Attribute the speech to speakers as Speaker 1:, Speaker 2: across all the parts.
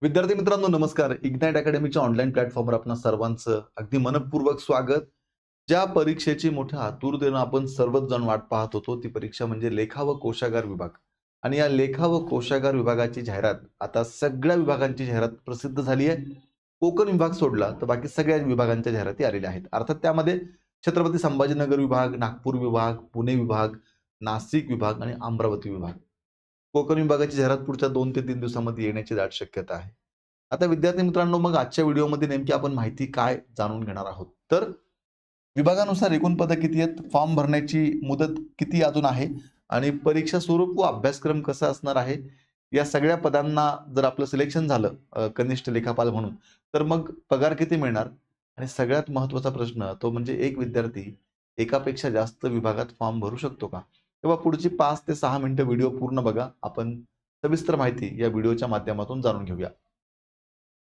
Speaker 1: विद्यार्थी मित्रांनो नमस्कार. इग्नाइट अकॅडमीच्या ऑनलाईन प्लॅटफॉर्मवर आपणा सर्वांचं अगदी मनःपूर्वक स्वागत. ज्या परीक्षेची मोठ्या आतुरतेनं आपण सर्वच जण वाट पाहत होतो ती परीक्षा म्हणजे लेखा व कोशागार विभाग. आणि या लेखा व कोशागार विभागाची जाहिरात आता सगळ्या विभागांची जाहिरात प्रसिद्ध झाली आहे. कोकण विभाग सोडला तर बाकी सगळ्या विभागांच्या जाहिराती आलेल्या आहेत. अर्थात त्यामध्ये छत्रपती संभाजीनगर विभाग, नागपूर विभाग, पुणे विभाग, नाशिक विभाग आणि अमरावती विभाग. कोकण विभागाची जाहिरात पुढच्या 2 ते 3 दिवसांमध्ये येण्याची दाट शक्यता आहे. आता विद्यार्थी मित्रांनो, मग आजच्या व्हिडिओमध्ये नेमकी आपण माहिती काय जाणून घेणार आहोत? तर विभागानुसार एकूण पदं किती आहेत? फॉर्म भरण्याची मुदत किती अजून आहे? आणि परीक्षा स्वरूप व अभ्यासक्रम कसा असणार आहे? या सगळ्या पदांना जर आपलं सिलेक्शन झालं कनिष्ठ लेखापाल म्हणून, तर मग पगार किती मिळणार? आणि सगळ्यात महत्त्वाचा प्रश्न तो म्हणजे एक विद्यार्थी एकापेक्षा जास्त विभागात फॉर्म भरू शकतो का? तेव्हा पुढची 5 ते 6 मिनिटं व्हिडिओ पूर्ण बघा. आपण सविस्तर माहिती या व्हिडिओच्या माध्यमातून जाणून घेऊया.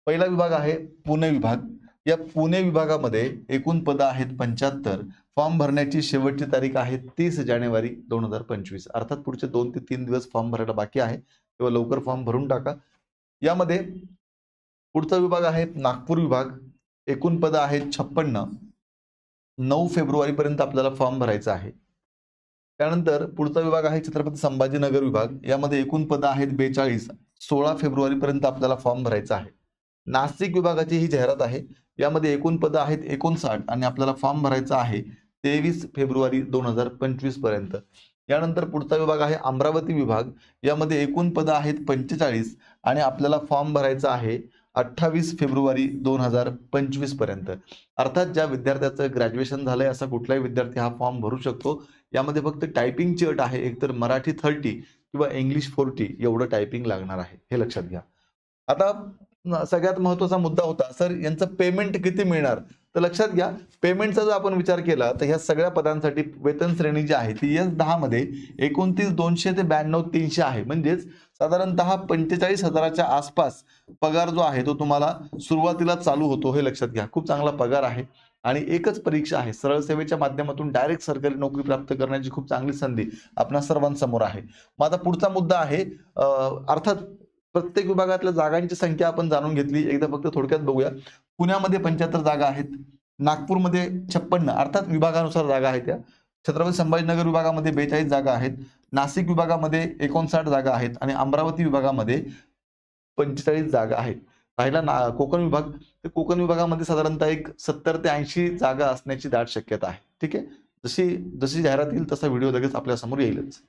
Speaker 1: पहिला विभाग आहे पुणे विभाग. या पुणे विभागामध्ये एकूण पदं आहेत 75. फॉर्म भरण्याची शेवटची तारीख आहे 30 जानेवारी 2025. अर्थात पुढचे 2 ते 3 दिवस फॉर्म भरायला बाकी आहे, तेव्हा लवकर फॉर्म भरून टाका. यामध्ये पुढचा विभाग आहे नागपूर विभाग. एकूण पदं आहेत 56. 9 फेब्रुवारीपर्यंत आपल्याला फॉर्म भरायचा आहे. त्यानंतर पुढचा विभाग आहे छत्रपती संभाजीनगर विभाग. यामध्ये एकूण पदं आहेत 42. 16 फेब्रुवारीपर्यंत आपल्याला फॉर्म भरायचा आहे. नाशिक विभागाची ही जाहिरात आहे. यामध्ये एकूण पदं आहेत 59 आणि आपल्याला फॉर्म भरायचा आहे 23 फेब्रुवारी 2025 पर्यंत. यानंतर पुढचा विभाग आहे अमरावती विभाग. यामध्ये एकूण पदं आहेत 45 आणि आपल्याला फॉर्म भरायचा आहे 28 फेब्रुवारी 2025 पर्यंत. अर्थात ज्या विद्यार्थ्याचं ग्रॅज्युएशन झालंय असा कुठलाही विद्यार्थी हा फॉर्म भरू शकतो. यामध्ये फक्त टायपिंगची अट आहे. एकतर मराठी 30 किंवा इंग्लिश 40 एवढं टायपिंग लागणार आहे, हे लक्षात घ्या. आता सगळ्यात महत्त्वाचा मुद्दा होता, सर यांचं पेमेंट किती मिळणार? तर लक्षात घ्या, पेमेंटचा जर आपण विचार केला तर ह्या सगळ्या पदांसाठी वेतन श्रेणी जी आहे ती S10 मध्ये 29,200 ते 92,300 आहे. म्हणजेच साधारणतः 45,000च्या आसपास पगार जो आहे तो तुम्हाला सुरुवातीला चालू होतो, हे लक्षात घ्या. खूप चांगला पगार आहे आणि एकच परीक्षा आहे. सरळ सेवेच्या माध्यमातून डायरेक्ट सरकारी नोकरी प्राप्त करण्याची खूप चांगली संधी आपल्या सर्वांसमोर आहे. मग आता पुढचा मुद्दा आहे अर्थात प्रत्येक विभागातल्या जागांची संख्या आपण जाणून घेतली. एकदा फक्त थोडक्यात बघूया. पुण्यामध्ये 75 जागा आहेत. नागपूरमध्ये 56 अर्थात विभागानुसार जागा आहेत त्या. छत्रपती संभाजीनगर विभागामध्ये 42 जागा आहेत. नाशिक विभागामध्ये 59 जागा आहेत आणि अमरावती विभागामध्ये 45 जागा आहेत. राहिला कोकण विभाग. तर कोकण विभागामध्ये साधारणतः एक 70 ते 80 जागा असण्याची दाट शक्यता आहे. ठीक आहे. जशी जशी जाहिरात येईल तसा व्हिडिओ लगेच आपल्या समोर येईलच.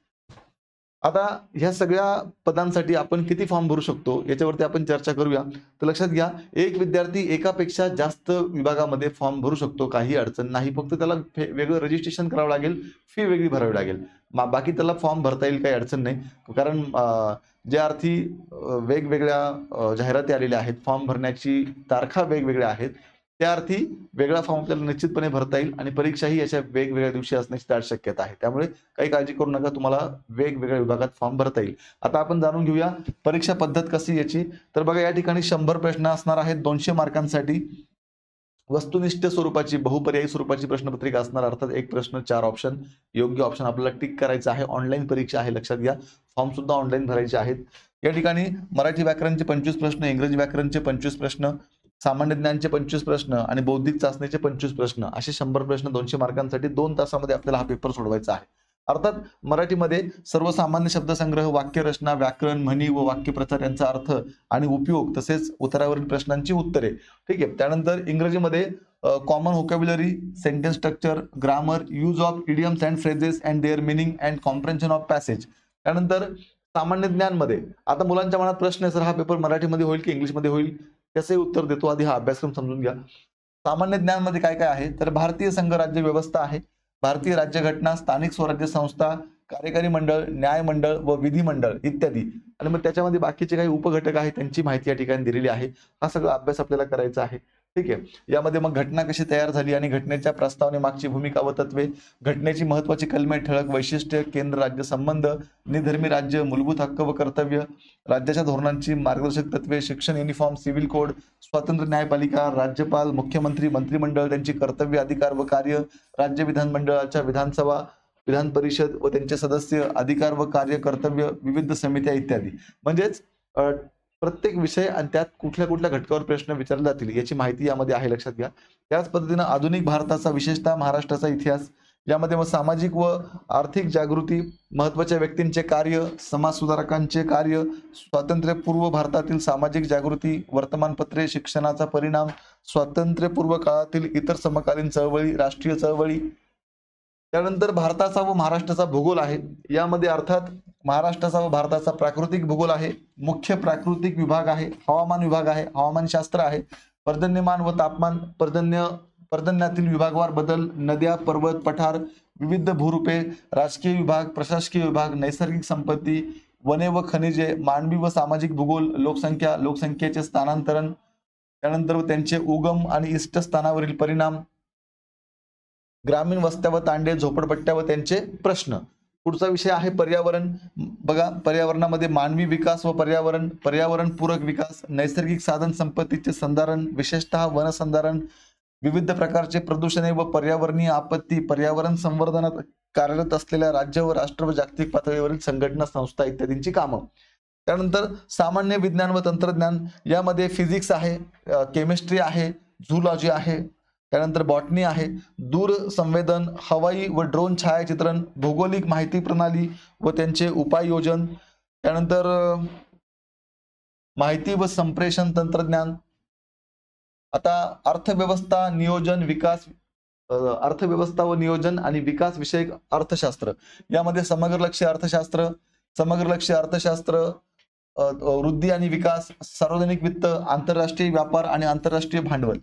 Speaker 1: आता ह्या सगळ्या पदांसाठी आपण किती फॉर्म भरू शकतो याच्यावरती आपण चर्चा करूया. तर लक्षात घ्या, एक विद्यार्थी एकापेक्षा जास्त विभागामध्ये फॉर्म भरू शकतो, काही अडचण नाही. फक्त त्याला वेगळं रजिस्ट्रेशन करावं लागेल, फी वेगळी भरावी लागेल. बाकी त्याला फॉर्म भरता येईल, काही अडचण नाही. कारण जे अर्थी वेगवेगळ्या जाहिराती आलेल्या आहेत, फॉर्म भरण्याची तारखा वेगवेगळ्या आहेत, त्या अर्थी वेगळा फॉर्म आपल्याला निश्चितपणे भरता येईल आणि परीक्षाही याच्या वेगवेगळ्या दिवशी असण्याची दाट शक्यता आहे. त्यामुळे काही काळजी करू नका, तुम्हाला वेगवेगळ्या विभागात फॉर्म भरता येईल. आता आपण जाणून घेऊया परीक्षा पद्धत कशी याची. तर बघा, या ठिकाणी 100 प्रश्न असणार आहेत 200 मार्कांसाठी. वस्तुनिष्ठ स्वरूपाची बहुपर्यायी स्वरूपाची प्रश्नपत्रिका असणार. अर्थात एक प्रश्न 4 ऑप्शन. योग्य ऑप्शन आपल्याला टिक करायचं आहे. ऑनलाईन परीक्षा आहे, लक्षात घ्या. फॉर्म सुद्धा ऑनलाईन भरायचे आहेत. या ठिकाणी मराठी व्याकरणचे 25 प्रश्न, इंग्रजी व्याकरणचे 25 प्रश्न, सामान्य ज्ञानचे 25 प्रश्न आणि बौद्धिक चाचणीचे 25 प्रश्न, असे 100 प्रश्न 200 मार्कांसाठी 2 तासामध्ये आपल्याला हा पेपर सोडवायचा आहे. अर्थात मराठीमध्ये सर्वसामान्य शब्दसंग्रह, वाक्यरचना, व्याकरण, म्हणी व वाक्यप्रचार यांचा अर्थ आणि उपयोग, तसेच उत्तरावरील प्रश्नांची उत्तरे. ठीक आहे. त्यानंतर इंग्रजीमध्ये common vocabulary, sentence structure, grammar, use of idioms and phrases and their meaning and comprehension of passage. त्यानंतर सामान्य ज्ञानमध्ये आता मुलांच्या मनात प्रश्न आहे, सर हा पेपर मराठीमध्ये होईल की इंग्लिशमध्ये होईल? त्याचंही उत्तर देतो. आधी हा अभ्यासक्रम समजून घ्या. सामान्य ज्ञानमध्ये काय काय आहे, तर भारतीय संघ राज्य व्यवस्था आहे, भारतीय राज्यघटना, स्थानिक स्वराज्य संस्था, कार्यकारी मंडळ, न्याय मंडळ व विधिमंडळ इत्यादी. आणि मग त्याच्यामध्ये बाकीचे काही उपघटक आहेत त्यांची माहिती या ठिकाणी दिलेली आहे. हा सगळा अभ्यास आपल्याला करायचा आहे. ठीक आहे. यामध्ये मग घटना कशी तयार झाली आणि घटनेच्या प्रस्तावनेमागची भूमिका व तत्वे, घटनेची महत्त्वाची कलमे, ठळक वैशिष्ट्य, केंद्र राज्य संबंध, निधर्मी राज्य, मूलभूत हक्क व कर्तव्य, राज्याच्या धोरणांची मार्गदर्शक तत्वे, शिक्षण, युनिफॉर्म, सिव्हिल कोड, स्वतंत्र न्यायपालिका, राज्यपाल, मुख्यमंत्री, मंत्रिमंडळ, त्यांची कर्तव्य, अधिकार व कार्य, राज्य विधानमंडळाच्या विधानसभा, विधान परिषद व त्यांचे सदस्य, अधिकार व कार्य, कर्तव्य, विविध समित्या इत्यादी. म्हणजेच प्रत्येक विषय आणि त्यात कुठल्या कुठल्या घटकावर प्रश्न विचारले जातील याची माहिती यामध्ये आहे, लक्षात घ्या. त्याच पद्धतीनं आधुनिक भारताचा, विशेषतः महाराष्ट्राचा इतिहास, यामध्ये मग सामाजिक व आर्थिक जागृती, महत्त्वाच्या व्यक्तींचे कार्य, समाज सुधारकांचे कार्य, स्वातंत्र्यपूर्व भारतातील सामाजिक जागृती, वर्तमानपत्रे, शिक्षणाचा परिणाम, स्वातंत्र्यपूर्व काळातील इतर समकालीन चळवळी, राष्ट्रीय चळवळी. त्यानंतर भारताचा व महाराष्ट्राचा भूगोल आहे. यामध्ये अर्थात महाराष्ट्राचा व भारताचा प्राकृतिक भूगोल आहे, मुख्य प्राकृतिक विभाग आहे, हवामान विभाग आहे, हवामानशास्त्र आहे, पर्जन्यमान व तापमान, पर्जन्यातील विभागवार बदल, नद्या, पर्वत, पठार, विविध भूरूपे, राजकीय विभाग, प्रशासकीय विभाग, नैसर्गिक संपत्ती, वने व खनिजे, मानवी व सामाजिक भूगोल, लोकसंख्या, लोकसंख्येचे स्थानांतरण, त्यानंतर त्यांचे उगम आणि इष्ट स्थानावरील परिणाम, ग्रामीण वस्त्या व तांडे, झोपडपट्ट्या व त्यांचे प्रश्न. पुढचा विषय आहे पर्यावरण. बघा, पर्यावरणामध्ये मानवी विकास व पर्यावरण, पर्यावरण पूरक विकास, नैसर्गिक साधन संपत्तीचे संधारण, विशेषतः वनसंधारण, विविध प्रकारचे प्रदूषणे व पर्यावरणीय आपत्ती, पर्यावरण संवर्धनात कार्यरत असलेल्या राज्य व राष्ट्र व जागतिक पातळीवरील संघटना, संस्था इत्यादींची कामं. त्यानंतर सामान्य विज्ञान व तंत्रज्ञान, यामध्ये फिजिक्स आहे, केमिस्ट्री आहे, झूलॉजी आहे, त्यानंतर बॉटनी आहे, दूरसंवेदन, हवाई व ड्रोन छायाचित्रण, भौगोलिक माहिती प्रणाली व त्यांचे उपाययोजन, त्यानंतर माहिती व संप्रेषण तंत्रज्ञान. आता अर्थव्यवस्था, नियोजन, विकास, अर्थव्यवस्था व नियोजन आणि विकास विषयक अर्थशास्त्र, यामध्ये समग्र लक्ष्य अर्थशास्त्र, समग्र लक्ष्य अर्थशास्त्र, वृद्धी आणि विकास, सार्वजनिक वित्त, आंतरराष्ट्रीय व्यापार आणि आंतरराष्ट्रीय भांडवल.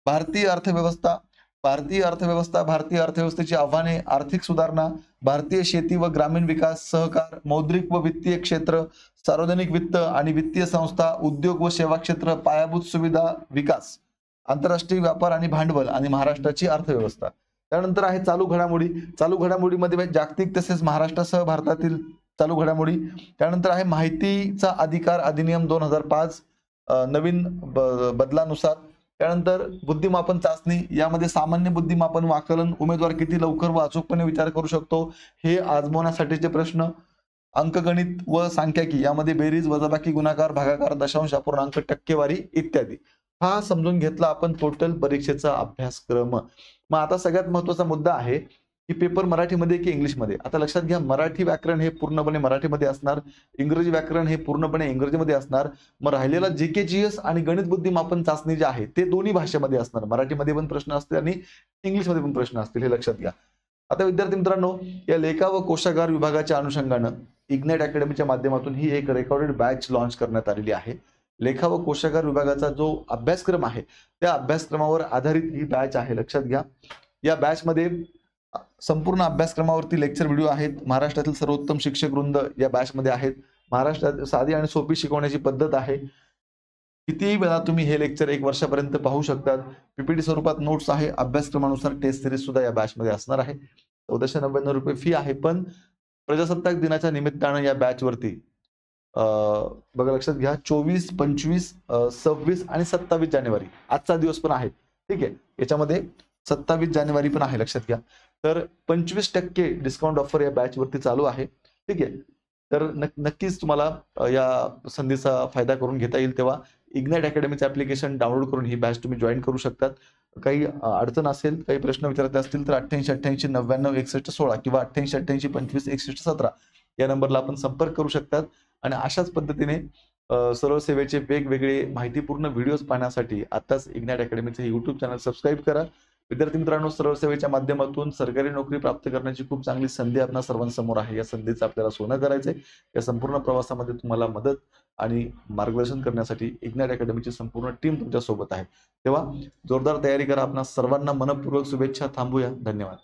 Speaker 1: भारतीय अर्थव्यवस्था, भारतीय अर्थव्यवस्था, भारतीय अर्थव्यवस्थेची आव्हाने, आर्थिक सुधारणा, भारतीय शेती व ग्रामीण विकास, सहकार, मौद्रिक व वित्तीय क्षेत्र, सार्वजनिक वित्त आणि वित्तीय संस्था, उद्योग व सेवा क्षेत्र, पायाभूत सुविधा विकास, आंतरराष्ट्रीय व्यापार आणि भांडवल आणि महाराष्ट्राची अर्थव्यवस्था. त्यानंतर आहे चालू घडामोडी. चालू घडामोडीमध्ये जागतिक तसेच महाराष्ट्रासह भारतातील चालू घडामोडी. त्यानंतर आहे माहितीचा अधिकार अधिनियम 2005 नवीन बदलानुसार. त्यानंतर बुद्धिमापन चाचणी, यामध्ये सामान्य बुद्धिमापन व आकलन, उमेदवार किती लवकर व अचूकपणे विचार करू शकतो हे आजमावण्यासाठीचे प्रश्न, अंकगणित व सांख्यिकी, यामध्ये बेरीज, वजाबाकी, गुणाकार, भागाकार, दशांश, अपूर्णांक, टक्केवारी इत्यादी. हा समजून घेतला आपण टोटल परीक्षेचा अभ्यासक्रम. मग आता सगळ्यात महत्वाचा मुद्दा आहे की पेपर मराठीमध्ये की इंग्लिशमध्ये. आता लक्षात घ्या, मराठी व्याकरण हे पूर्णपणे मराठीमध्ये असणार, इंग्रजी व्याकरण हे पूर्णपणे इंग्रजीमध्ये असणार. मग राहिलेला जीके जीएस आणि गणित बुद्धिमापन चाचणी जे आहे ते दोन्ही भाषेमध्ये असणार, मराठीमध्ये पण प्रश्न असतील आणि इंग्लिशमध्ये पण प्रश्न असतील, हे लक्षात घ्या. आता विद्यार्थी मित्रांनो, या लेखा व कोशागार विभागाच्या अनुषंगानं इग्नाइट अकॅडमीच्या माध्यमातून ही एक रेकॉर्डेड बॅच लॉन्च करण्यात आलेली आहे. लेखा व कोशागार विभागाचा जो अभ्यासक्रम आहे त्या अभ्यासक्रमावर आधारित ही बॅच आहे, लक्षात घ्या. या बॅचमध्ये संपूर्ण अभ्यासक्रमावरती लेक्चर व्हिडिओ आहेत. महाराष्ट्रातील सर्वोत्तम शिक्षक वृंद या बॅचमध्ये आहेत. महाराष्ट्रात साधी आणि सोपी शिकवण्याची पद्धत आहे. कितीही वेळा तुम्ही हे लेक्चर 1 वर्षापर्यंत पाहू शकतात. पीपीटी स्वरूपात नोट्स आहे. अभ्यासक्रमानुसार टेस्ट सिरीज सुद्धा या बॅचमध्ये असणार आहे. 1499 रुपये फी आहे. पण प्रजासत्ताक दिनाच्या निमित्तानं या बॅचवरती बघा, लक्षात घ्या, 24, 25, 26 आणि 27 जानेवारी आजचा दिवस पण आहे. ठीक आहे, याच्यामध्ये 27 जानेवारी पण आहे, लक्षात घ्या. तर 25% डिस्काउंट ऑफर या बॅच वरती चालू आहे. ठीक आहे, तर नक्कीच तुम्हाला या संधीचा फायदा करून घेता येईल. तेव्हा इग्नाइट अकॅडमीचं ऍप्लिकेशन डाउनलोड करून ही बॅच तुम्ही जॉईन करू शकतात. काही अडचण असेल, काही प्रश्न विचारायचे असतील तर 8888 99 61 16 किंवा 8888 25 61 17 या नंबरला आपण संपर्क करू शकतात. आणि अशाच पद्धतीने सरळ सेवेचे वेगवेगळे माहितीपूर्ण व्हिडिओज पाहण्यासाठी आताच इग्नाइट अकॅडमीचे युट्यूब चॅनल सबस्क्राईब करा. विद्यार्थी मित्रांनो, सरळ सेवेच्या माध्यमातून सरकारी नोकरी प्राप्त करण्याची खूप चांगली संधी आपल्या सर्वांसमोर आहे. या संधीचं आपल्याला सोनं करायचंय. या संपूर्ण प्रवासामध्ये तुम्हाला मदत आणि मार्गदर्शन करण्यासाठी इग्नाइट अकॅडमीची संपूर्ण टीम तुमच्या सोबत आहे. तेव्हा जोरदार तयारी करा. आपणा सर्वांना मनपूर्वक शुभेच्छा. थांबूया. धन्यवाद.